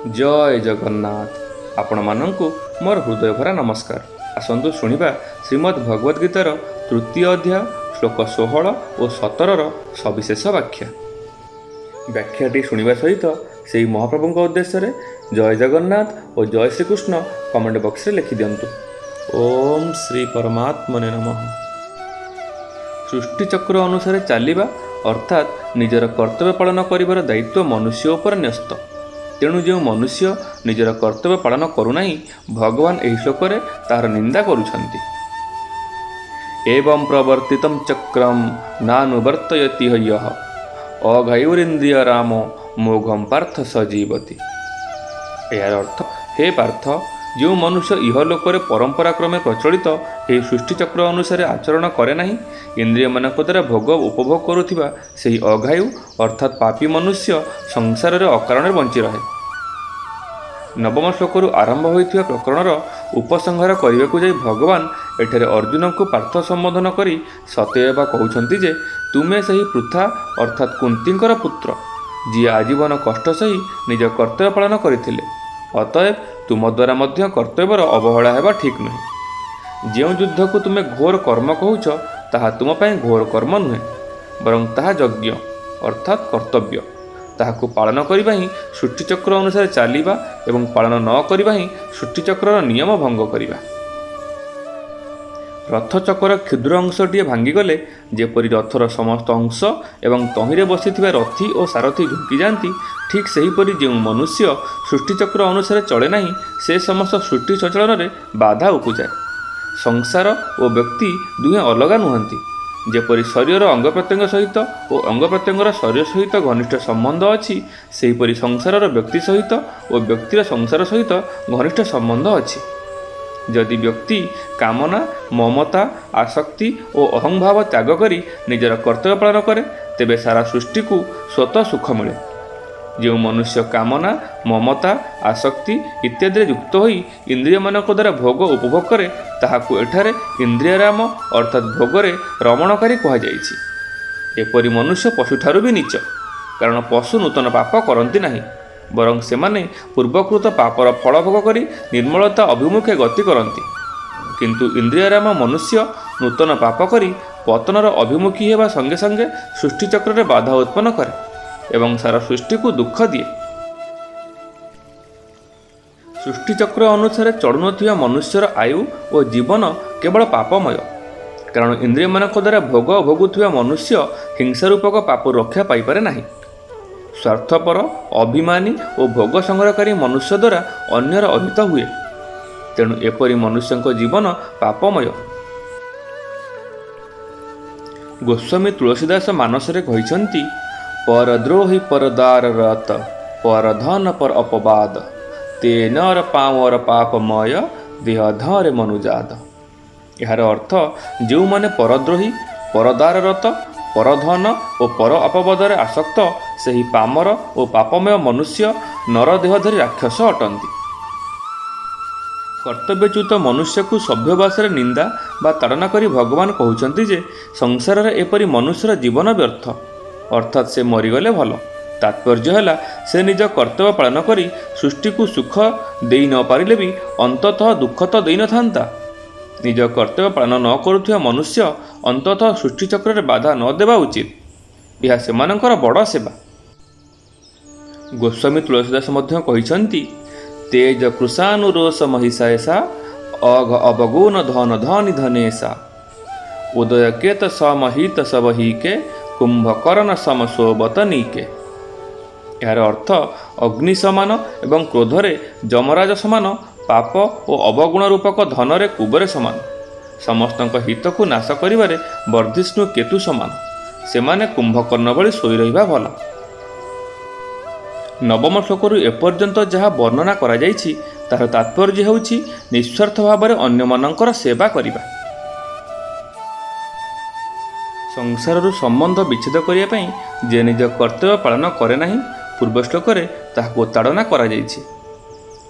ଜୟ ଜଗନ୍ନାଥ। ଆପଣମାନଙ୍କୁ ମୋର ହୃଦୟ ଭରା ନମସ୍କାର। ଆସନ୍ତୁ ଶୁଣିବା ଶ୍ରୀମଦ୍ ଭଗବଦ୍ ଗୀତାର ତୃତୀୟ ଅଧ୍ୟାୟ ଶ୍ଲୋକ 16 ଓ 17ର ସବିଶେଷ ବ୍ୟାଖ୍ୟା। ବ୍ୟାଖ୍ୟାଟି ଶୁଣିବା ସହିତ ସେହି ମହାପ୍ରଭୁଙ୍କ ଉଦ୍ଦେଶ୍ୟରେ ଜୟ ଜଗନ୍ନାଥ ଓ ଜୟ ଶ୍ରୀକୃଷ୍ଣ କମେଣ୍ଟ ବକ୍ସରେ ଲେଖିଦିଅନ୍ତୁ। ଓମ୍ ଶ୍ରୀ ପରମାତ୍ମନେ ନମଃ। ସୃଷ୍ଟିଚକ୍ର ଅନୁସାରେ ଚାଲିବା ଅର୍ଥାତ୍ ନିଜର କର୍ତ୍ତବ୍ୟ ପାଳନ କରିବାର ଦାୟିତ୍ୱ ମନୁଷ୍ୟ ଉପରେ ନ୍ୟସ୍ତ। ତେଣୁ ଯେଉଁ ମନୁଷ୍ୟ ନିଜର କର୍ତ୍ତବ୍ୟ ପାଳନ କରୁନାହିଁ, ଭଗବାନ ଏହି ଶ୍ଲୋକରେ ତାହାର ନିନ୍ଦା କରୁଛନ୍ତି। ଏବଂ ପ୍ରବର୍ତ୍ତିତଂ ଚକ୍ରଂ ନାନୁବର୍ତ୍ତୟତି ହ୍ୟଃ ଅଘାୟୁରିନ୍ଦ୍ରିୟ ରାମ ମୋଘଂ ପାର୍ଥ ସଜୀବତି। ଏହାର ଅର୍ଥ, ହେ ପାର୍ଥ, ଯେଉଁ ମନୁଷ୍ୟ ଇହଲୋକରେ ପରମ୍ପରା କ୍ରମେ ପ୍ରଚଳିତ ଏହି ସୃଷ୍ଟିଚକ୍ର ଅନୁସାରେ ଆଚରଣ କରେ ନାହିଁ, ଇନ୍ଦ୍ରିୟମାନଙ୍କ ଦ୍ୱାରା ଭୋଗ ଉପଭୋଗ କରୁଥିବା ସେହି ଅଘାୟୁ ଅର୍ଥାତ୍ ପାପୀ ମନୁଷ୍ୟ ସଂସାରରେ ଅକାରଣରେ ବଞ୍ଚି ରହେ। ନବମ ଶ୍ଲୋକରୁ ଆରମ୍ଭ ହୋଇଥିବା ପ୍ରକରଣର ଉପସଂହାର କରିବାକୁ ଯାଇ ଭଗବାନ ଏଠାରେ ଅର୍ଜୁନଙ୍କୁ ପାର୍ଥ ସମ୍ବୋଧନ କରି ସତେଅବା କହୁଛନ୍ତି ଯେ, ତୁମେ ସେହି ପୃଥା ଅର୍ଥାତ୍ କୁନ୍ତୀଙ୍କର ପୁତ୍ର, ଯିଏ ଆଜୀବନ କଷ୍ଟ ସହି ନିଜ କର୍ତ୍ତବ୍ୟ ପାଳନ କରିଥିଲେ। ଅତଏବ ତୁମ ଦ୍ୱାରା ମଧ୍ୟ କର୍ତ୍ତବ୍ୟର ଅବହେଳା ହେବା ଠିକ୍ ନୁହେଁ। ଯେଉଁ ଯୁଦ୍ଧକୁ ତୁମେ ଘୋର କର୍ମ କହୁଛ, ତାହା ତୁମ ପାଇଁ ଘୋର କର୍ମ ନୁହେଁ, ବରଂ ତାହା ଯଜ୍ଞ ଅର୍ଥାତ୍ କର୍ତ୍ତବ୍ୟ। ତାହାକୁ ପାଳନ କରିବା ହିଁ ସୃଷ୍ଟିଚକ୍ର ଅନୁସାରେ ଚାଲିବା ଏବଂ ପାଳନ ନ କରିବା ହିଁ ସୃଷ୍ଟିଚକ୍ରର ନିୟମ ଭଙ୍ଗ କରିବା। ରଥଚକର କ୍ଷୁଦ୍ର ଅଂଶଟିଏ ଭାଙ୍ଗିଗଲେ ଯେପରି ରଥର ସମସ୍ତ ଅଂଶ ଏବଂ ତହିଁରେ ବସିଥିବା ରଥୀ ଓ ସାରଥୀ ଝୁଙ୍କିଯାଆନ୍ତି, ଠିକ୍ ସେହିପରି ଯେଉଁ ମନୁଷ୍ୟ ସୃଷ୍ଟିଚକ୍ର ଅନୁସାରେ ଚଳେ ନାହିଁ, ସେ ସମସ୍ତ ସୃଷ୍ଟି ସଞ୍ଚାଳନରେ ବାଧା ଉପୁଜାଏ। ସଂସାର ଓ ବ୍ୟକ୍ତି ଦୁହେଁ ଅଲଗା ନୁହନ୍ତି। ଯେପରି ଶରୀରର ଅଙ୍ଗପ୍ରତ୍ୟଙ୍ଗ ସହିତ ଓ ଅଙ୍ଗପ୍ରତ୍ୟଙ୍ଗର ଶରୀର ସହିତ ଘନିଷ୍ଠ ସମ୍ବନ୍ଧ ଅଛି, ସେହିପରି ସଂସାରର ବ୍ୟକ୍ତି ସହିତ ଓ ବ୍ୟକ୍ତିର ସଂସାର ସହିତ ଘନିଷ୍ଠ ସମ୍ବନ୍ଧ ଅଛି। ଯଦି ବ୍ୟକ୍ତି କାମନା, ମମତା, ଆସକ୍ତି ଓ ଅହଂଭାବ ତ୍ୟାଗ କରି ନିଜର କର୍ତ୍ତବ୍ୟ ପାଳନ କରେ, ତେବେ ସାରା ସୃଷ୍ଟିକୁ ସ୍ୱତଃ ସୁଖ ମିଳେ। ଯେଉଁ ମନୁଷ୍ୟ କାମନା, ମମତା, ଆସକ୍ତି ଇତ୍ୟାଦିରେ ଯୁକ୍ତ ହୋଇ ଇନ୍ଦ୍ରିୟମାନଙ୍କ ଦ୍ୱାରା ଭୋଗ ଉପଭୋଗ କରେ, ତାହାକୁ ଏଠାରେ ଇନ୍ଦ୍ରିୟରାମ ଅର୍ଥାତ୍ ଭୋଗରେ ରମଣକାରୀ କୁହାଯାଇଛି। ଏପରି ମନୁଷ୍ୟ ପଶୁଠାରୁ ବି ନୀଚ, କାରଣ ପଶୁ ନୂତନ ପାପ କରନ୍ତି ନାହିଁ, ବରଂ ସେମାନେ ପୂର୍ବକୃତ ପାପର ଫଳ ଭୋଗ କରି ନିର୍ମଳତା ଅଭିମୁଖେ ଗତି କରନ୍ତି। କିନ୍ତୁ ଇନ୍ଦ୍ରିୟରାମ ମନୁଷ୍ୟ ନୂତନ ପାପ କରି ପତନର ଅଭିମୁଖୀ ହେବା ସଙ୍ଗେ ସଙ୍ଗେ ସୃଷ୍ଟିଚକ୍ରରେ ବାଧା ଉତ୍ପନ୍ନ କରେ ଏବଂ ସାରା ସୃଷ୍ଟିକୁ ଦୁଃଖ ଦିଏ। ସୃଷ୍ଟିଚକ୍ର ଅନୁସାରେ ଚଳୁନଥିବା ମନୁଷ୍ୟର ଆୟୁ ଓ ଜୀବନ କେବଳ ପାପମୟ, କାରଣ ଇନ୍ଦ୍ରିୟମାନଙ୍କ ଦ୍ୱାରା ଭୋଗ ଭୋଗୁଥିବା ମନୁଷ୍ୟ ହିଂସାରୂପକ ପାପରୁ ରକ୍ଷା ପାଇପାରେ ନାହିଁ। ସ୍ୱାର୍ଥପର, ଅଭିମାନୀ ଓ ଭୋଗ ସଂଗ୍ରହକାରୀ ମନୁଷ୍ୟ ଦ୍ୱାରା ଅନ୍ୟର ଅହିତ ହୁଏ। ତେଣୁ ଏପରି ମନୁଷ୍ୟଙ୍କ ଜୀବନ ପାପମୟ। ଗୋସ୍ୱାମୀ ତୁଳସୀଦାସ ମାନସରେ କହିଛନ୍ତି, ପରଦ୍ରୋହୀ ପରଦାର ରତ ପରଧନ ପର ଅପବାଦ ତେ ନର ପାୱର ପାପମୟ ଦେହ ଧରେ ମନୁଜାତ। ଏହାର ଅର୍ଥ, ଯେଉଁମାନେ ପରଦ୍ରୋହୀ, ପରଦାରରତ, ପରଧନ ଓ ପର ଅପବାଦରେ ଆସକ୍ତ, ସେହି ପାମର ଓ ପାପମୟ ମନୁଷ୍ୟ ନରଦେହ ଧରି ରାକ୍ଷସ ଅଟନ୍ତି। କର୍ତ୍ତବ୍ୟଚ୍ୟୁତ ମନୁଷ୍ୟକୁ ସଭ୍ୟଭାଷାରେ ନିନ୍ଦା ବା ତାଡ଼ନା କରି ଭଗବାନ କହୁଛନ୍ତି ଯେ, ସଂସାରରେ ଏପରି ମନୁଷ୍ୟର ଜୀବନ ବ୍ୟର୍ଥ, ଅର୍ଥାତ୍ ସେ ମରିଗଲେ ଭଲ। ତାତ୍ପର୍ଯ୍ୟ ହେଲା, ସେ ନିଜ କର୍ତ୍ତବ୍ୟ ପାଳନ କରି ସୃଷ୍ଟିକୁ ସୁଖ ଦେଇ ନ ପାରିଲେ ବି ଅନ୍ତତଃ ଦୁଃଖ ତ ଦେଇନଥାନ୍ତା। ନିଜ କର୍ତ୍ତବ୍ୟ ପାଳନ ନ କରୁଥିବା ମନୁଷ୍ୟ ଅନ୍ତତଃ ସୃଷ୍ଟିଚକ୍ରରେ ବାଧା ନ ଦେବା ଉଚିତ। ଏହା ସେମାନଙ୍କର ବଡ଼ ସେବା। ଗୋସ୍ୱାମୀ ତୁଳସୀଦାସ ମଧ୍ୟ କହିଛନ୍ତି, ତେଜ କୃଷାନୁରୋଷ ମହିଷାଏସା ଅଘ ଅବଗୁଣ ଧନ ଧନି ଧନେସା ଉଦୟ କେତ ସମହିତ ସବହିକେ କୁମ୍ଭକରଣ ସମ ସୋବତନୀକେ। ଏହାର ଅର୍ଥ, ଅଗ୍ନି ସମାନ ଏବଂ କ୍ରୋଧରେ ଯମରାଜ ସମାନ, ପାପ ଓ ଅବଗୁଣ ରୂପକ ଧନରେ କୁବରେ ସମାନ, ସମସ୍ତଙ୍କ ହିତକୁ ନାଶ କରିବାରେ ବର୍ଦ୍ଧିଷ୍ଣୁ କେତୁ ସମାନ। ସେମାନେ କୁମ୍ଭକର୍ଣ୍ଣ ଭଳି ଶୋଇ ରହିବା ଭଲ। ନବମ ଶ୍ଲୋକରୁ ଏପର୍ଯ୍ୟନ୍ତ ଯାହା ବର୍ଣ୍ଣନା କରାଯାଇଛି, ତାହାର ତାତ୍ପର୍ଯ୍ୟ ହେଉଛି ନିଃସ୍ୱାର୍ଥ ଭାବରେ ଅନ୍ୟମାନଙ୍କର ସେବା କରିବା। ସଂସାରରୁ ସମ୍ବନ୍ଧ ବିଚ୍ଛେଦ କରିବା ପାଇଁ ଯେ ନିଜ କର୍ତ୍ତବ୍ୟ ପାଳନ କରେ ନାହିଁ, ପୂର୍ବ ଶ୍ଲୋକରେ ତାହାକୁ ତାଡ଼ନା କରାଯାଇଛି।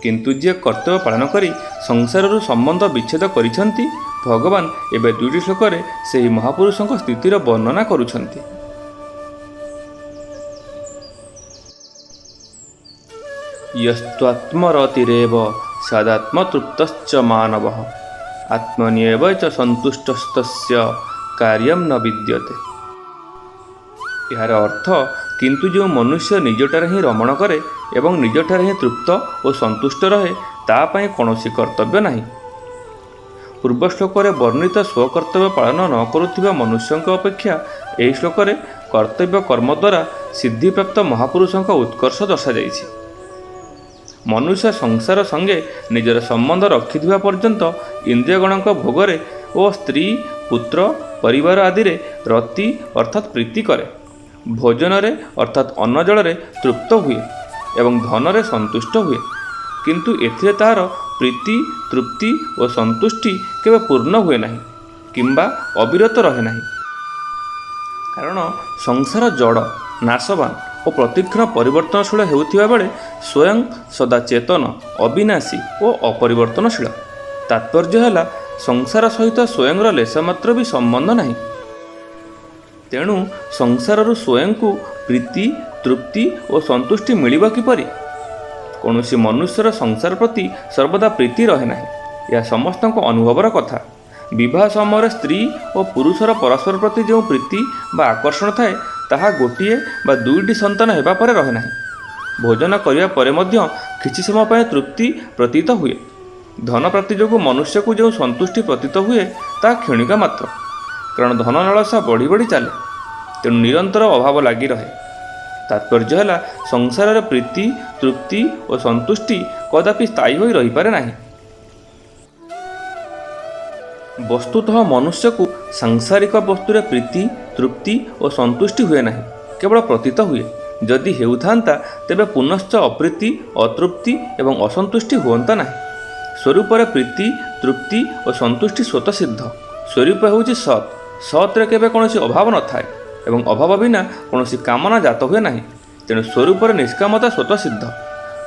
କିନ୍ତୁ ଯିଏ କର୍ତ୍ତବ୍ୟ ପାଳନ କରି ସଂସାରରୁ ସମ୍ବନ୍ଧ ବିଚ୍ଛେଦ କରିଛନ୍ତି, ଭଗବାନ ଏବେ 2ଟି ଶ୍ଲୋକରେ ସେହି ମହାପୁରୁଷଙ୍କ ସ୍ଥିତିର ବର୍ଣ୍ଣନା କରୁଛନ୍ତି। यस्त्वात्मरतिरेव सदात्मतृप्तश्च मानवः आत्मन्येव च सन्तुष्टस्तस्य कार्यं न विद्यते। यार अर्थ किंतु जो मनुष्य निजटारे ही रमण करे एवं निजठारे ही तृप्त और संतुष्ट रहे तापाई कौनसी कर्तव्य नहीं। पूर्व श्लोक वर्णित स्वकर्तव्य पालन न करुथिबा मनुष्यों अपेक्षा यही श्लोक कर्तव्य कर्म द्वारा सिद्धिप्राप्त महापुरुषों उत्कर्ष दर्शा जाइछि। मनुष्य संसार संगे निजर संबंध रखिथिबा पर्यंत इंद्रियगणक भोगरे और स्त्री पुत्र परिवार आदि रे रति अर्थात प्रीति करे, भोजन रे अर्थात अन्न जल रे तृप्त हुए एवं धन रे संतुष्ट हुए, किंतु एथिरे तार प्रीति तृप्ति और संतुष्टि केवल पूर्ण हुए नहीं किंबा अविरत रहे नहीं। कारण संसार जड़ नाशवान और प्रतिक्षण परिवर्तनशील होउथिबा बेले स्वयं सदा चेतन अविनाशी और अपरिवर्तनशील। तात्पर्य है संसार सहित स्वयं लेशमात्र भी संबंध नहीं। तेणु संसार स्वयं को प्रीति तृप्ति और संतुष्टि मिलिब किपरि? कौनसी मनुष्यर संसार प्रति सर्वदा प्रीति रहे नहीं। यह समस्त अनुभवर कथा। विवाह समय स्त्री और पुरुषर परस्पर प्रति जो प्रीति बा आकर्षण थाए ताहा गोटिए बा दुईटी संतान हेबा परे रहे नहीं। भोजन करिया परे मध्य किछि समय पर तृप्ति प्रतीत हुए। धन प्राप्ति जो मनुष्य को जो संतुष्टि प्रतीत हुए ता क्षणिका मात्र, कारण धन लालसा बढ़ी बढ़ी चले, तेणु निरंतर अभाव लगी रहे। तात्पर्य है संसार प्रीति तृप्ति और संतुष्टि कदापि स्थायी हो रही पारे नहीं। वस्तुतः मनुष्य को सांसारिक वस्तुर प्रीति तृप्ति और संतुष्टि हुए नहीं, केवल प्रतीत हुए। जदि हेउथांता तेबे पुनश्च अप्रीति अतृप्ति एवं असंतुष्टि हुअंता नहीं। स्वरूप प्रीति तृप्ति और संतुष्टि स्वतः सिद्ध। स्वरूप होउछि सत्। सत्रे केबे कौनसी अभाव न थाए एवं अभाव बिना कौनसी कामना जात हुए नहीं। तेणु स्वरूप निष्कामता स्वतः सिद्ध,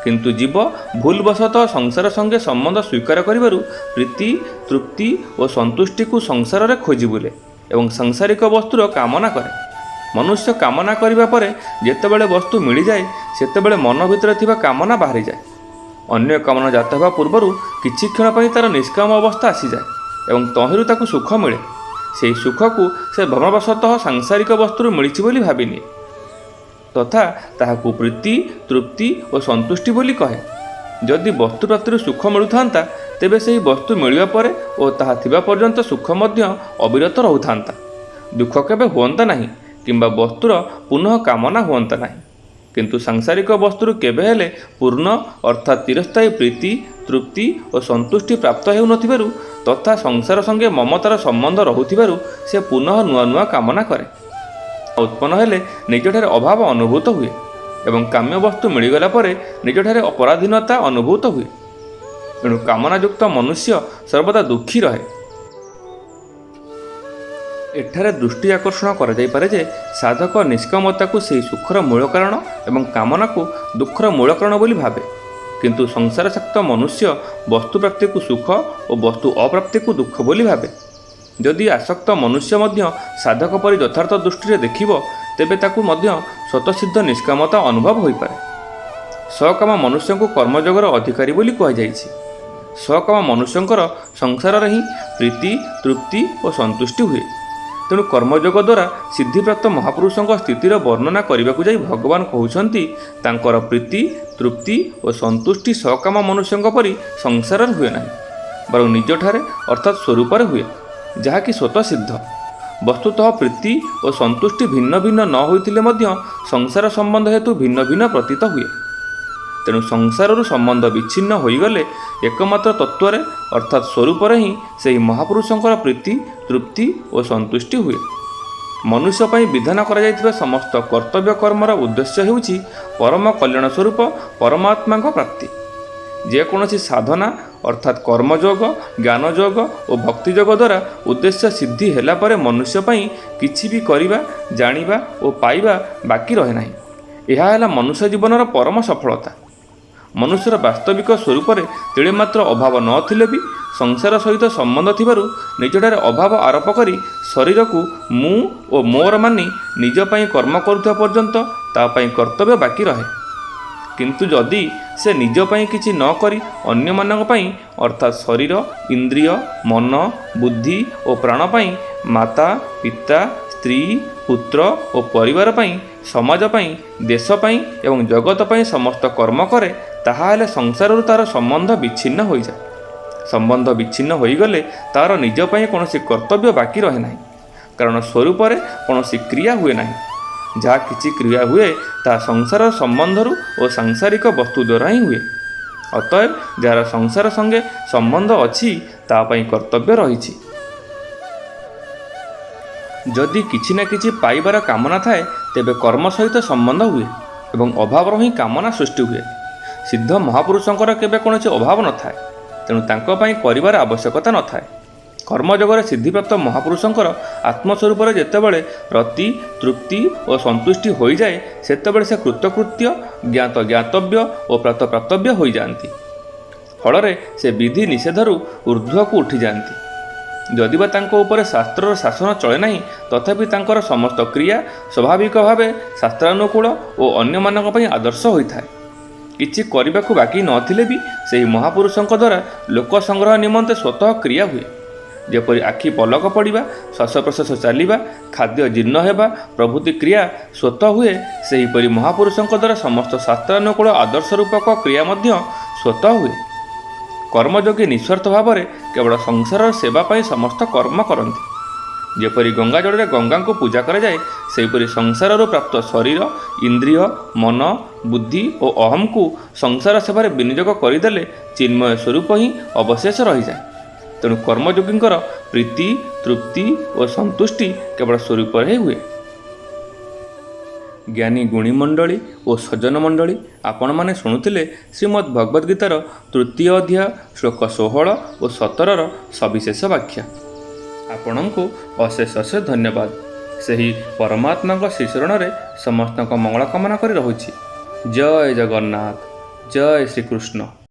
किंतु जीव भूलवशतः संसार संगे संबंध स्वीकार करिबारु प्रीति तृप्ति और संतुष्टि को संसार रे खोजी बुले एवं सांसारिक वस्तुर कामना करे। मनुष्य कामना करिबा परे जेतेबेले वस्तु मिली जाए सेतेबेले मन भितर थिबा कामना बाहरी जाए। अन्य कामना जात हेबा पूर्वरु किछि क्षण पई तार निष्काम अवस्था आसी जाए एवं तहिरु ताकु सुख मिले। सेही सुख को से भ्रमवशतः सांसारिक वस्तुर मिलिछि बोली भाबिनिए तथा ताहाकु प्रीति तृप्ति और संतुष्टि बोली कहे। जदि वस्तु प्राप्तिर सुख मिलुथांता तेबे सेही वस्तु मिलिबा परे और ताहा थिबा पर्यंत सुख मध्य अविरत रहुथांता। दुख केबे हुअंता नहीं किंबा वस्तुर पुनः कामना हुअंता नहीं। किंतु सांसारिक वस्तुर केबे हेले पूर्ण अर्थात चिरस्थायी प्रीति तृप्ति और संतुष्टि प्राप्त हेउ नथिबारु तथा संसार संगे ममतार संबंध रहुथिबारु से पुनः नुआ नुआ कामना करे। उत्पन्न हेले निजठारे अभाव अनुभूत हुए एवं काम्य वस्तु मिलगला परे निजठारे अपराधीनता अनुभूत हुए। तेणु कामनायुक्त मनुष्य सर्वदा दुखी रहे। एठारे दृष्टि आकर्षण करा जाय पारे जे साधक निष्कामता को से सुखर मूल कारण एवं कामना को दुखर मूल कारण बोली भावे, किंतु संसारासक्त मनुष्य वस्तु प्राप्ति को सुख और वस्तु अप्राप्ति को दुख बोली भावे। जदि आसक्त मनुष्य मध्य साधक परि यथार्थ दृष्टि देखिब तेबे ताकू मध्य स्वतःसिद्ध निष्कामता अनुभव हो पारे। सकाम मनुष्य को कर्मयोगर अधिकारी बोली कह जाइछि। सकाम मनुष्यंकर संसार ही प्रीति तृप्ति और संतुष्टि हुए। तेणु कर्मयोग द्वारा सिद्धिप्राप्त महापुरुषों स्थितिर वर्णना करने को जाई भगवान कहउछंती तांकर प्रीति तृप्ति और संतुष्टि सकाम मनुष्यों परि संसार हुए नहीं, बरं निजठारे अर्थात स्वरूप हुए, जहाँकि स्वतः सिद्ध। वस्तुतः प्रीति और संतुष्टि भिन्न भिन्न न होइतिले मध्य संसार संबंध हेतु भिन्न भिन्न प्रतीत हुए। तेणु संसार संबंध विच्छिन्न होईगले एकमात्र तत्व अर्थात स्वरूप ही से महापुरुषों प्रीति तृप्ति और संतुष्टि हुए। मनुष्य पर विधान करा जायथिबा समस्त कर्तव्य कर्मर उद्देश्य हेउछि परम कल्याण स्वरूप परमात्मा प्राप्ति। जेकोसी साधना अर्थात कर्मयोग ज्ञानयोग और भक्तियोग द्वारा उद्देश्य सिद्धि हेला परे मनुष्य पई किछि भी करिबा जानिबा और पाइबा बाकी रहे नाही। यह है मनुष्य जीवनर परम सफलता। मनुष्यर वास्तविक स्वरूप तेड़े मात्र अभाव नथिले भी संसार सहित संबंध थिबारु निजठारे अभाव आरोप करी शरीर को मु और मोर मानी निज पई कर्म करुवा पर्यंत ता पई कर्तव्य बाकी रहे। କିନ୍ତୁ ଯଦି ସେ ନିଜ ପାଇଁ କିଛି ନ କରି ଅନ୍ୟମାନଙ୍କ ପାଇଁ ଅର୍ଥାତ୍ ଶରୀର, ଇନ୍ଦ୍ରିୟ, ମନ, ବୁଦ୍ଧି ଓ ପ୍ରାଣ ପାଇଁ, ମାତା, ପିତା, ସ୍ତ୍ରୀ, ପୁତ୍ର ଓ ପରିବାର ପାଇଁ, ସମାଜ ପାଇଁ, ଦେଶ ପାଇଁ ଏବଂ ଜଗତ ପାଇଁ ସମସ୍ତ କର୍ମ କରେ, ତାହାହେଲେ ସଂସାରରୁ ତା'ର ସମ୍ବନ୍ଧ ବିଚ୍ଛିନ୍ନ ହୋଇଯାଏ। ସମ୍ବନ୍ଧ ବିଚ୍ଛିନ୍ନ ହୋଇଗଲେ ତା'ର ନିଜ ପାଇଁ କୌଣସି କର୍ତ୍ତବ୍ୟ ବାକି ରହେ ନାହିଁ, କାରଣ ସ୍ୱରୂପରେ କୌଣସି କ୍ରିୟା ହୁଏ ନାହିଁ। ଯାହା କିଛି କ୍ରିୟା ହୁଏ ତାହା ସଂସାର ସମ୍ବନ୍ଧରୁ ଓ ସାଂସାରିକ ବସ୍ତୁ ଦ୍ୱାରା ହିଁ ହୁଏ। ଅତଏବ ଯାହାର ସଂସାର ସଙ୍ଗେ ସମ୍ବନ୍ଧ ଅଛି ତା ପାଇଁ କର୍ତ୍ତବ୍ୟ ରହିଛି। ଯଦି କିଛି ନା କିଛି ପାଇବାର କାମନା ଥାଏ ତେବେ କର୍ମ ସହିତ ସମ୍ବନ୍ଧ ହୁଏ ଏବଂ ଅଭାବର ହିଁ କାମନା ସୃଷ୍ଟି ହୁଏ। ସିଦ୍ଧ ମହାପୁରୁଷଙ୍କର କେବେ କୌଣସି ଅଭାବ ନଥାଏ, ତେଣୁ ତାଙ୍କ ପାଇଁ କରିବାର ଆବଶ୍ୟକତା ନଥାଏ। କର୍ମଯୋଗରେ ସିଦ୍ଧିପ୍ରାପ୍ତ ମହାପୁରୁଷଙ୍କର ଆତ୍ମସ୍ୱରୂପରେ ଯେତେବେଳେ ରତି, ତୃପ୍ତି ଓ ସନ୍ତୁଷ୍ଟି ହୋଇଯାଏ ସେତେବେଳେ ସେ କୃତକୃତ୍ୟ, ଜ୍ଞାତ ଜ୍ଞାତବ୍ୟ ଓ ପ୍ରାପ୍ତବ୍ୟ ହୋଇଯାଆନ୍ତି। ଫଳରେ ସେ ବିଧି ନିଷେଧରୁ ଊର୍ଦ୍ଧ୍ୱକୁ ଉଠିଯାଆନ୍ତି। ଯଦିବା ତାଙ୍କ ଉପରେ ଶାସ୍ତ୍ରର ଶାସନ ଚଳେ ନାହିଁ, ତଥାପି ତାଙ୍କର ସମସ୍ତ କ୍ରିୟା ସ୍ୱାଭାବିକ ଭାବେ ଶାସ୍ତ୍ରାନୁକୂଳ ଓ ଅନ୍ୟମାନଙ୍କ ପାଇଁ ଆଦର୍ଶ ହୋଇଥାଏ। କିଛି କରିବାକୁ ବାକି ନଥିଲେ ବି ସେହି ମହାପୁରୁଷଙ୍କ ଦ୍ୱାରା ଲୋକ ସଂଗ୍ରହ ନିମନ୍ତେ ସ୍ୱତଃ କ୍ରିୟା ହୁଏ। ଯେପରି ଆଖି ପଲକ ପଡ଼ିବା, ଶ୍ୱାସ ପ୍ରଶ୍ୱାସ ଚାଲିବା, ଖାଦ୍ୟ ଜୀର୍ଣ୍ଣ ହେବା ପ୍ରଭୃତି କ୍ରିୟା ସ୍ୱତଃ ହୁଏ, ସେହିପରି ମହାପୁରୁଷଙ୍କ ଦ୍ୱାରା ସମସ୍ତ ଶାସ୍ତ୍ରାନୁକୂଳ ଆଦର୍ଶ ରୂପକ କ୍ରିୟା ମଧ୍ୟ ସ୍ୱତଃ ହୁଏ। କର୍ମଯୋଗୀ ନିଃସ୍ୱାର୍ଥ ଭାବରେ କେବଳ ସଂସାରର ସେବା ପାଇଁ ସମସ୍ତ କର୍ମ କରନ୍ତି। ଯେପରି ଗଙ୍ଗା ଜଳରେ ଗଙ୍ଗାଙ୍କୁ ପୂଜା କରାଯାଏ, ସେହିପରି ସଂସାରରୁ ପ୍ରାପ୍ତ ଶରୀର, ଇନ୍ଦ୍ରିୟ, ମନ, ବୁଦ୍ଧି ଓ ଅହମ୍କୁ ସଂସାର ସେବାରେ ବିନିଯୋଗ କରିଦେଲେ ଚିନ୍ମୟ ସ୍ୱରୂପ ହିଁ ଅବଶେଷ ରହିଯାଏ। ତେଣୁ କର୍ମଯୋଗୀଙ୍କର ପ୍ରୀତି, ତୃପ୍ତି ଓ ସନ୍ତୁଷ୍ଟି କେବଳ ସ୍ୱରୂପରେ ହିଁ ହୁଏ। ଜ୍ଞାନୀ ଗୁଣୀ ମଣ୍ଡଳୀ ଓ ସଜ୍ଜନ ମଣ୍ଡଳୀ, ଆପଣମାନେ ଶୁଣୁଥିଲେ ଶ୍ରୀମଦ୍ ଭଗବଦ୍ ଗୀତାର ତୃତୀୟ ଅଧ୍ୟାୟ ଶ୍ଲୋକ 16 ଓ 17ର ସବିଶେଷ ବ୍ୟାଖ୍ୟା। ଆପଣଙ୍କୁ ଅଶେଷ ଅଶେଷ ଧନ୍ୟବାଦ। ସେହି ପରମାତ୍ମାଙ୍କ ଶ୍ରୀଚରଣରେ ସମସ୍ତଙ୍କ ମଙ୍ଗଳ କାମନା କରି ରହୁଛି। ଜୟ ଜଗନ୍ନାଥ, ଜୟ ଶ୍ରୀକୃଷ୍ଣ।